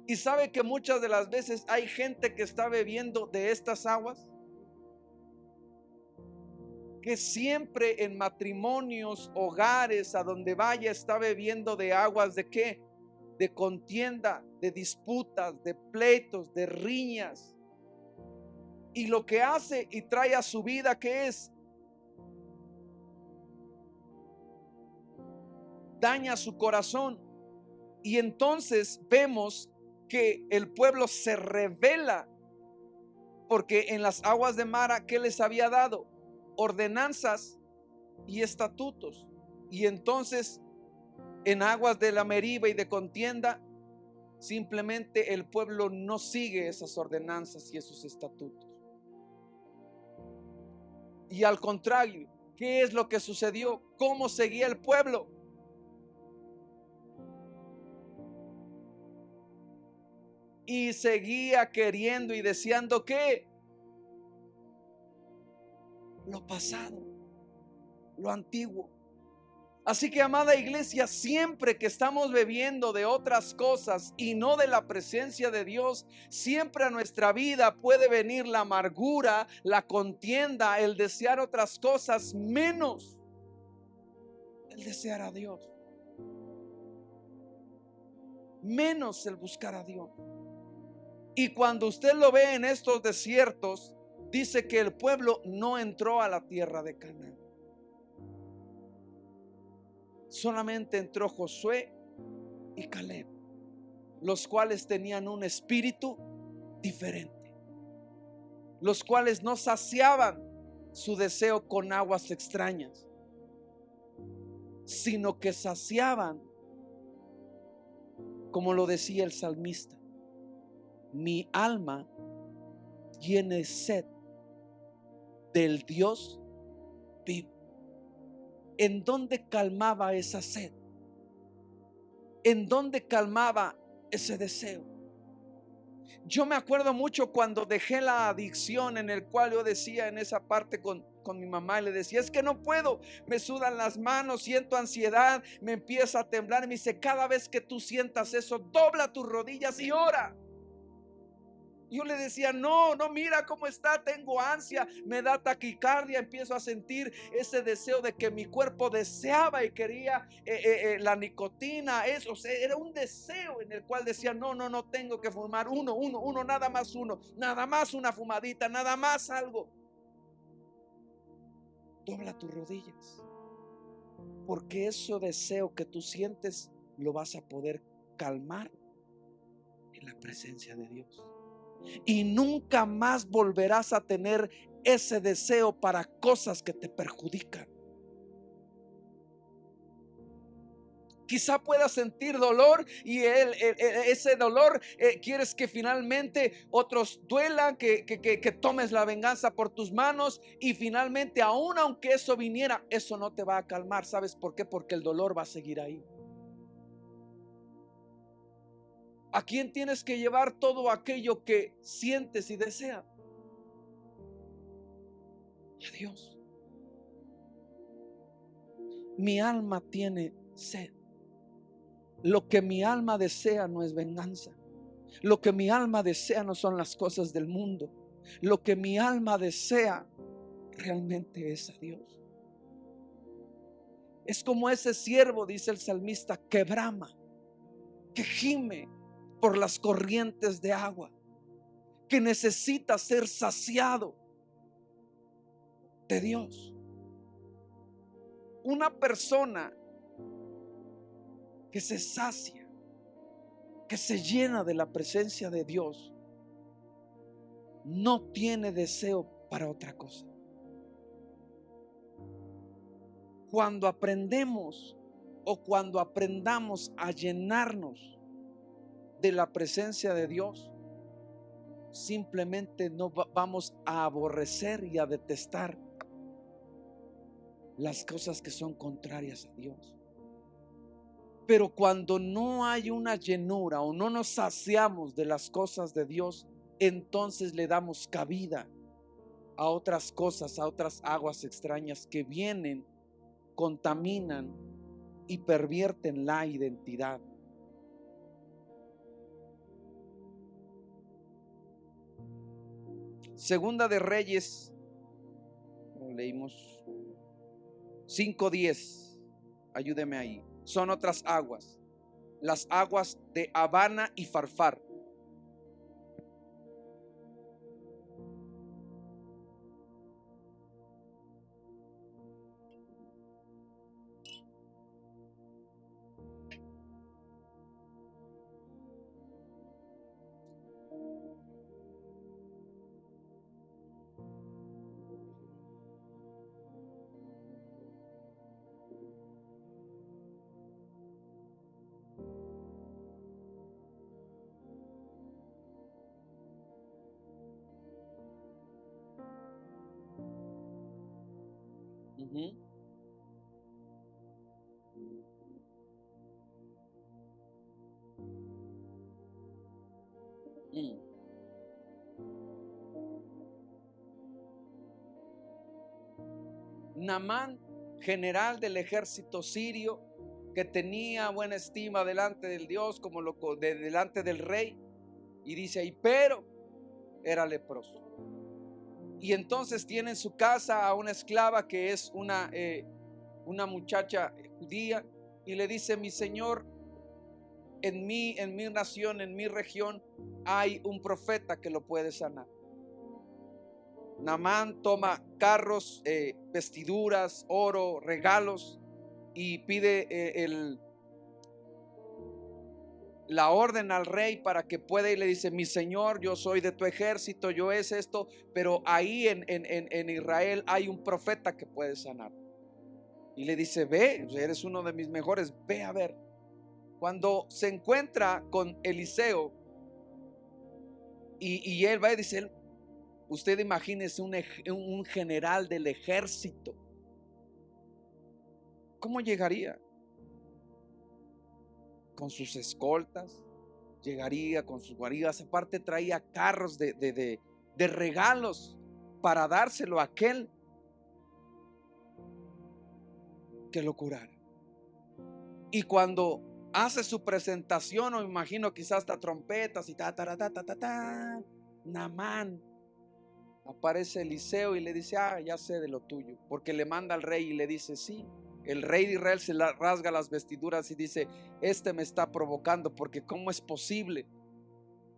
Speaker 1: Y sabe que muchas de las veces hay gente que está bebiendo de estas aguas, que siempre en matrimonios, hogares, a donde vaya, está bebiendo de aguas de qué? De contienda, de disputas, de pleitos, de riñas. Y lo que hace y trae a su vida, ¿qué es? Daña su corazón. Y entonces vemos que el pueblo se rebela, porque en las aguas de Mara, ¿qué les había dado? Ordenanzas y estatutos. Y entonces en aguas de la Meriba y de contienda, simplemente el pueblo no sigue esas ordenanzas y esos estatutos. Y al contrario, ¿qué es lo que sucedió? ¿Cómo seguía el pueblo? Y seguía queriendo y deseando ¿qué? Lo pasado, lo antiguo. Así que, amada iglesia, siempre que estamos bebiendo de otras cosas y no de la presencia de Dios, siempre a nuestra vida puede venir la amargura, la contienda, el desear otras cosas, menos el desear a Dios, menos el buscar a Dios. Y cuando usted lo ve en estos desiertos, dice que el pueblo no entró a la tierra de Canaán. Solamente entró Josué y Caleb, los cuales tenían un espíritu diferente, los cuales no saciaban su deseo con aguas extrañas, sino que saciaban, como lo decía el salmista: mi alma tiene sed del Dios vivo. ¿En dónde calmaba esa sed? ¿En dónde calmaba ese deseo? Yo me acuerdo mucho cuando dejé la adicción, en el cual yo decía en esa parte con mi mamá, y le decía: es que no puedo, me sudan las manos, siento ansiedad, me empieza a temblar. Y me dice: cada vez que tú sientas eso, dobla tus rodillas y ora. Yo le decía: no, mira cómo está, tengo ansia, me da taquicardia, empiezo a sentir ese deseo de que mi cuerpo deseaba y quería la nicotina, eso, o sea, era un deseo en el cual decía: no tengo que fumar uno, nada más una fumadita, nada más algo. Dobla tus rodillas, porque ese deseo que tú sientes lo vas a poder calmar en la presencia de Dios. Y nunca más volverás a tener ese deseo para cosas que te perjudican. Quizá puedas sentir dolor y ese dolor quieres que finalmente otros duelan, que tomes la venganza por tus manos, y finalmente, aun aunque eso viniera, eso no te va a calmar. ¿Sabes por qué? Porque el dolor va a seguir ahí. ¿A quién tienes que llevar todo aquello que sientes y deseas? A Dios. Mi alma tiene sed. Lo que mi alma desea no es venganza. Lo que mi alma desea no son las cosas del mundo. Lo que mi alma desea realmente es a Dios. Es como ese siervo, dice el salmista, que brama, que gime por las corrientes de agua, que necesita ser saciado de Dios. Una persona que se sacia, que se llena de la presencia de Dios, no tiene deseo para otra cosa. Cuando aprendemos o cuando aprendamos a llenarnos de la presencia de Dios, simplemente no vamos a aborrecer y a detestar las cosas que son contrarias a Dios. Pero cuando no hay una llenura o no nos saciamos de las cosas de Dios, entonces le damos cabida a otras cosas, a otras aguas extrañas que vienen, contaminan y pervierten la identidad. Segunda de Reyes, leímos 5:10. Ayúdeme ahí. Son otras aguas, las aguas de Abana y Farfar. Uh-huh. Mm. Naamán, general del ejército sirio, que tenía buena estima delante del Dios, como delante del rey, y dice ahí, pero era leproso. Y entonces tiene en su casa a una esclava que es una muchacha judía, y le dice: mi señor, en mi nación, en mi región, hay un profeta que lo puede sanar. Naamán toma carros, vestiduras, oro, regalos, y pide la orden al rey para que pueda, y le dice: mi señor, yo soy de tu ejército, yo es esto, pero ahí en Israel hay un profeta que puede sanar. Y le dice: ve, eres uno de mis mejores, ve a ver. Cuando se encuentra con Eliseo y él va y dice: usted imagínese un general del ejército, ¿cómo llegaría? Con sus escoltas, llegaría con sus guaridas. Aparte traía carros de regalos para dárselo a aquel que lo curara. Y cuando hace su presentación, o imagino quizás hasta trompetas y Naamán, aparece Eliseo y le dice: ya sé de lo tuyo, porque le manda al rey y le dice: sí. El rey de Israel se rasga las vestiduras y dice: este me está provocando, porque ¿cómo es posible?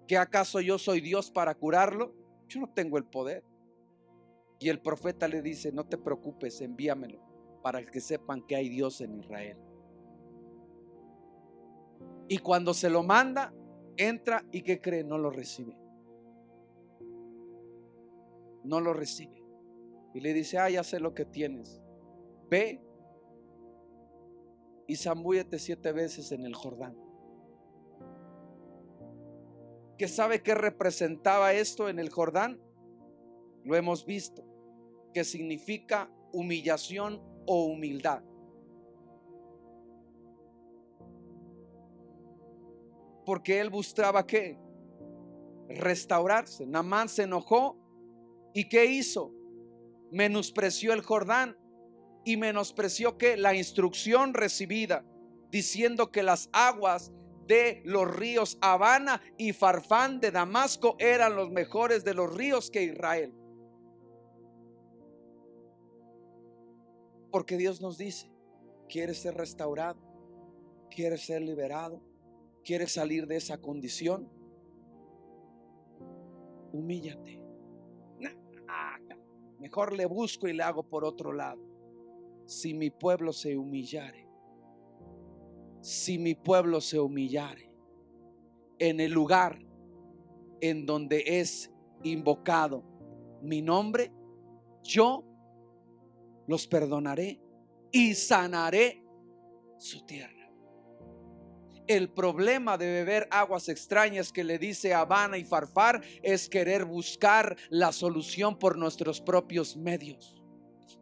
Speaker 1: ¿Que acaso yo soy Dios para curarlo? Yo no tengo el poder. Y el profeta le dice: no te preocupes, envíamelo para que sepan que hay Dios en Israel. Y cuando se lo manda, entra, y ¿qué cree? No lo recibe. No lo recibe. Y le dice: ya sé lo que tienes. Ve y zambúllete 7 veces en el Jordán. ¿Qué sabe qué representaba esto en el Jordán? Lo hemos visto, que significa humillación o humildad. Porque él buscaba ¿qué? Restaurarse. Naamán se enojó, ¿y qué hizo? Menospreció el Jordán, y menospreció ¿qué? La instrucción recibida, diciendo que las aguas de los ríos Abana y Farfán de Damasco eran los mejores de los ríos que Israel. Porque Dios nos dice: ¿quieres ser restaurado? ¿Quieres ser liberado? ¿Quieres salir de esa condición? Humíllate. Mejor le busco y le hago por otro lado. Si mi pueblo se humillare, si mi pueblo se humillare en el lugar en donde es invocado mi nombre, yo los perdonaré y sanaré su tierra. El problema de beber aguas extrañas que le dice Habana y Farfar es querer buscar la solución por nuestros propios medios,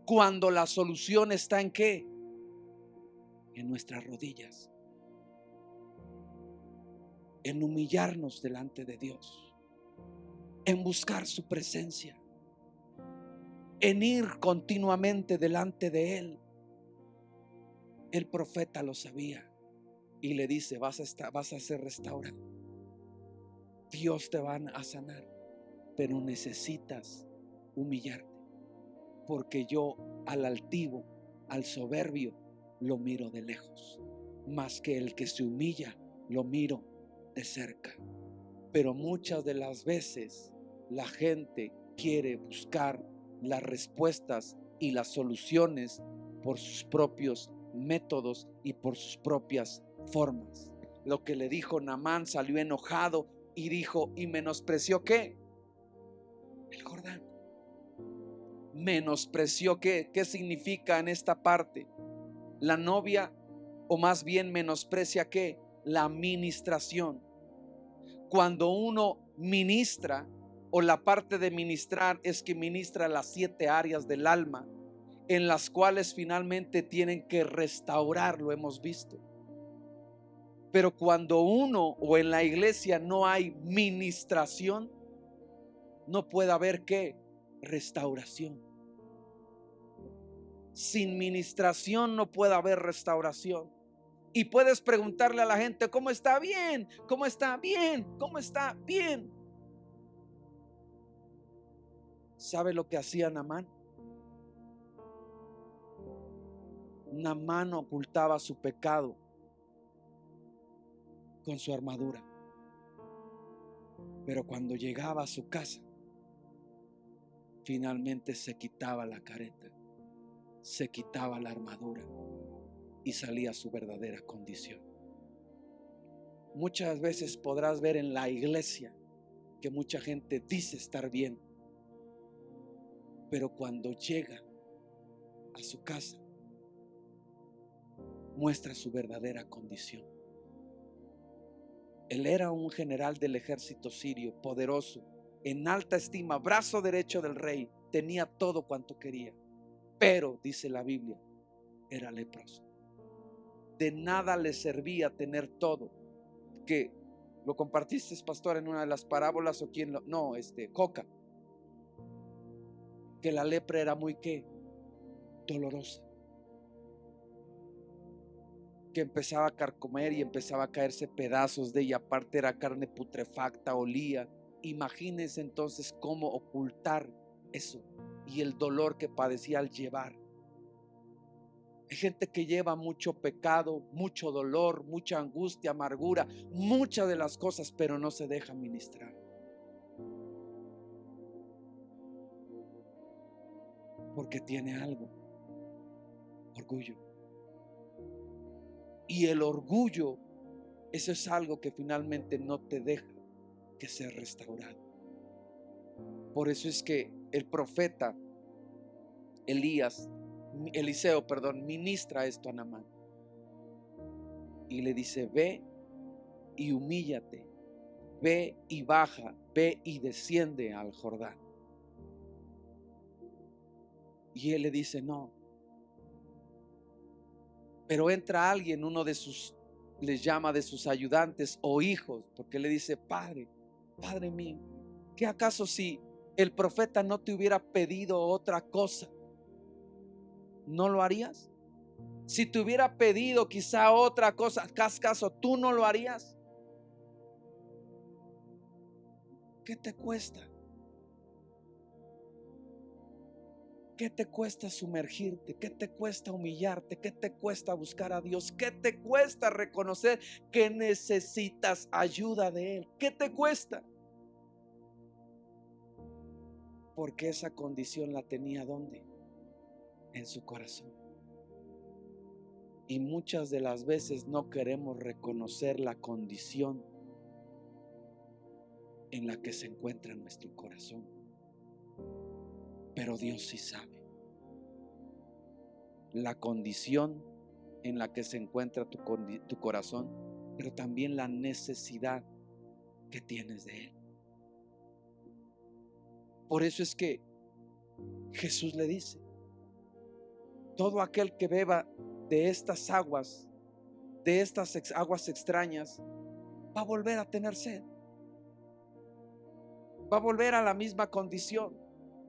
Speaker 1: cuando la solución está ¿en qué? En nuestras rodillas, en humillarnos delante de Dios, en buscar su presencia, en ir continuamente delante de Él. El profeta lo sabía y le dice: vas a ser restaurado, Dios te va a sanar, pero necesitas humillarte, porque yo al altivo, al soberbio, lo miro de lejos, más que el que se humilla, lo miro de cerca. Pero muchas de las veces la gente quiere buscar las respuestas y las soluciones por sus propios métodos y por sus propias formas. Lo que le dijo Naamán, salió enojado y dijo, y menospreció ¿qué? El Jordán. Menospreció ¿qué? ¿Qué significa en esta parte? La novia, o más bien menosprecia ¿qué? La ministración. Cuando uno ministra, o la parte de ministrar es que ministra las 7 áreas del alma, en las cuales finalmente tienen que restaurar, lo hemos visto. Pero cuando uno o en la iglesia no hay ministración, no puede haber ¿qué? Restauración. Sin ministración no puede haber restauración. Y puedes preguntarle a la gente: ¿cómo está? Bien. ¿Cómo está? Bien. ¿Cómo está? Bien. ¿Sabe lo que hacía Naamán? Naamán ocultaba su pecado con su armadura, pero cuando llegaba a su casa, finalmente se quitaba la careta, se quitaba la armadura y salía su verdadera condición. Muchas veces podrás ver en la iglesia que mucha gente dice estar bien, pero cuando llega a su casa muestra su verdadera condición. Él era un general del ejército sirio, poderoso, en alta estima, brazo derecho del rey, tenía todo cuanto quería, pero dice la Biblia, era leproso. De nada le servía tener todo. Que lo compartiste, pastor, en una de las parábolas, o quién no, Coca, que la lepra era muy ¿qué? Dolorosa, que empezaba a carcomer y empezaba a caerse pedazos de ella, aparte era carne putrefacta, olía. Imagínense entonces cómo ocultar eso y el dolor que padecía al llevar. Hay gente que lleva mucho pecado, mucho dolor, mucha angustia, amargura, muchas de las cosas, pero no se deja ministrar. Porque tiene algo, orgullo. Y el orgullo, eso es algo que finalmente no te deja que sea restaurado. Por eso es que el profeta Eliseo, ministra esto a Naamán y le dice: ve y humíllate, ve y baja, ve y desciende al Jordán. Y él le dice: no. Pero entra alguien, uno de sus, les llama de sus ayudantes o hijos, porque le dice: padre mío, ¿qué acaso si el profeta no te hubiera pedido otra cosa, no lo harías? Si te hubiera pedido quizá otra cosa, ¿acaso tú no lo harías? ¿Qué te cuesta? ¿Qué te cuesta sumergirte? ¿Qué te cuesta humillarte? ¿Qué te cuesta buscar a Dios? ¿Qué te cuesta reconocer que necesitas ayuda de Él? ¿Qué te cuesta? Porque esa condición la tenía ¿dónde? En su corazón. Y muchas de las veces no queremos reconocer la condición en la que se encuentra nuestro corazón. Pero Dios sí sabe la condición en la que se encuentra tu corazón, pero también la necesidad que tienes de Él. Por eso es que Jesús le dice: todo aquel que beba de estas aguas, de estas aguas extrañas, va a volver a tener sed, va a volver a la misma condición.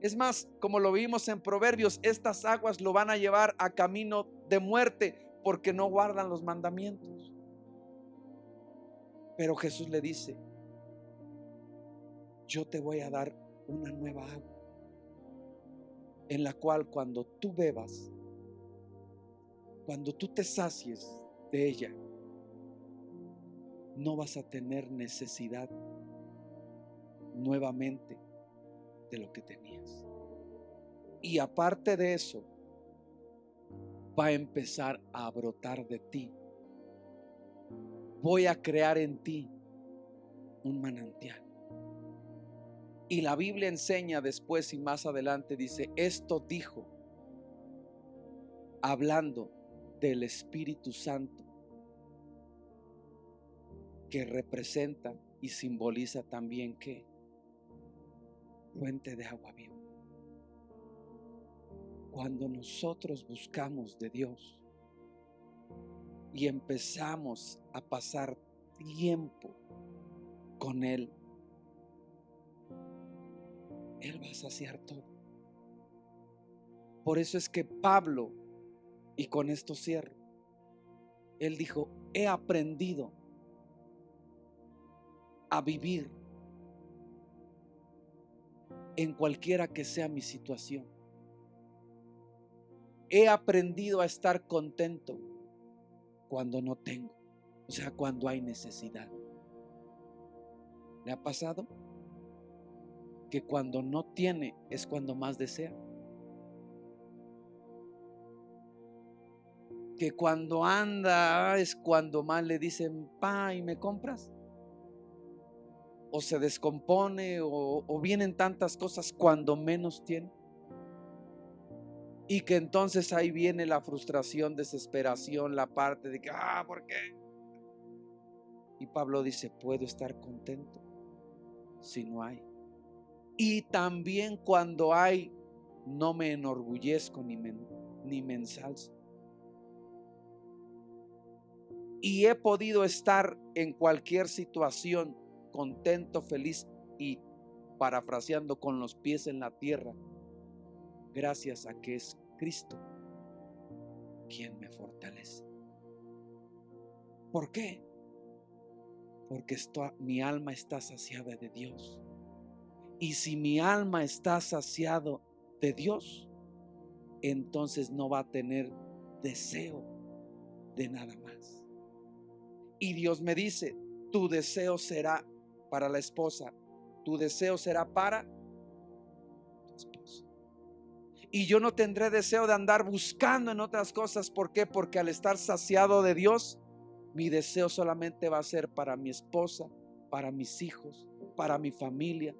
Speaker 1: Es más, como lo vimos en Proverbios, estas aguas lo van a llevar a camino de muerte porque no guardan los mandamientos. Pero Jesús le dice: yo te voy a dar una nueva agua, en la cual cuando tú bebas, cuando tú te sacies de ella, no vas a tener necesidad nuevamente de lo que tenías. Y aparte de eso, va a empezar a brotar de ti. Voy a crear en ti un manantial. Y la Biblia enseña después y más adelante, dice: esto dijo hablando del Espíritu Santo, que representa y simboliza también que fuente de agua viva. Cuando nosotros buscamos de Dios y empezamos a pasar tiempo con Él, Él va a saciar todo. Por eso es que Pablo, y con esto cierro, él dijo: he aprendido a vivir en cualquiera que sea mi situación. He aprendido a estar contento cuando no tengo, o sea, cuando hay necesidad. ¿Le ha pasado que cuando no tiene es cuando más desea? Que cuando anda es cuando más le dicen: pa, ¿y me compras? O se descompone o vienen tantas cosas cuando menos tiene. Y que entonces ahí viene la frustración, desesperación, la parte de que, ¿por qué? Y Pablo dice: puedo estar contento si no hay. Y también cuando hay, no me enorgullezco ni me ensalzo. Y he podido estar en cualquier situación contento, feliz y, parafraseando, con los pies en la tierra, gracias a que es Cristo quien me fortalece. ¿Por qué? Porque mi alma está saciada de Dios. Y si mi alma está saciado de Dios, entonces no va a tener deseo de nada más. Y Dios me dice: tu deseo será para la esposa, tu deseo será para tu esposo. Y yo no tendré deseo de andar buscando en otras cosas. ¿Por qué? Porque al estar saciado de Dios, mi deseo solamente va a ser para mi esposa, para mis hijos, para mi familia.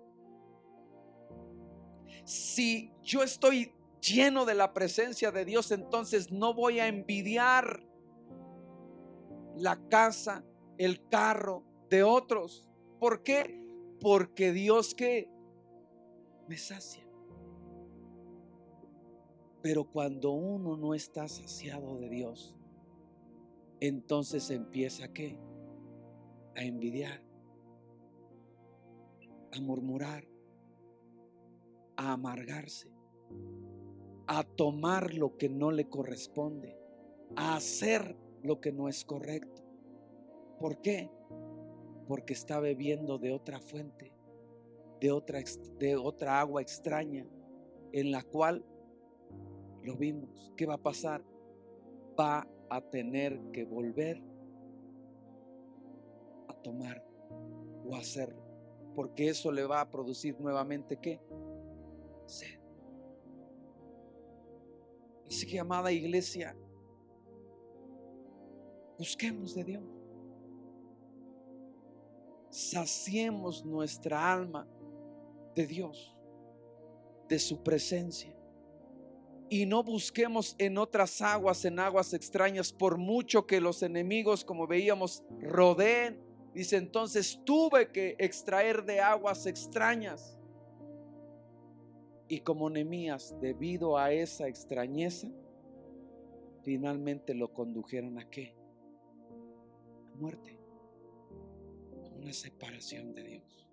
Speaker 1: Si yo estoy lleno de la presencia de Dios, entonces no voy a envidiar la casa, el carro de otros. ¿Por qué? Porque Dios que me sacia. Pero cuando uno no está saciado de Dios, entonces empieza ¿qué? A envidiar, a murmurar, a amargarse, a tomar lo que no le corresponde, a hacer lo que no es correcto. ¿Por qué? Porque está bebiendo de otra fuente, de otra agua extraña, en la cual, lo vimos, ¿qué va a pasar? Va a tener que volver a tomar o a hacerlo, porque eso le va a producir nuevamente ¿qué? Sed. Así que, amada iglesia, Busquemos de Dios. Saciemos nuestra alma de Dios, de su presencia. Y no busquemos en otras aguas, en aguas extrañas, por mucho que los enemigos, como veíamos, rodeen. Dice, entonces tuve que extraer de aguas extrañas. Y como Nehemías, debido a esa extrañeza, finalmente lo condujeron ¿a qué? A muerte, a una separación de Dios.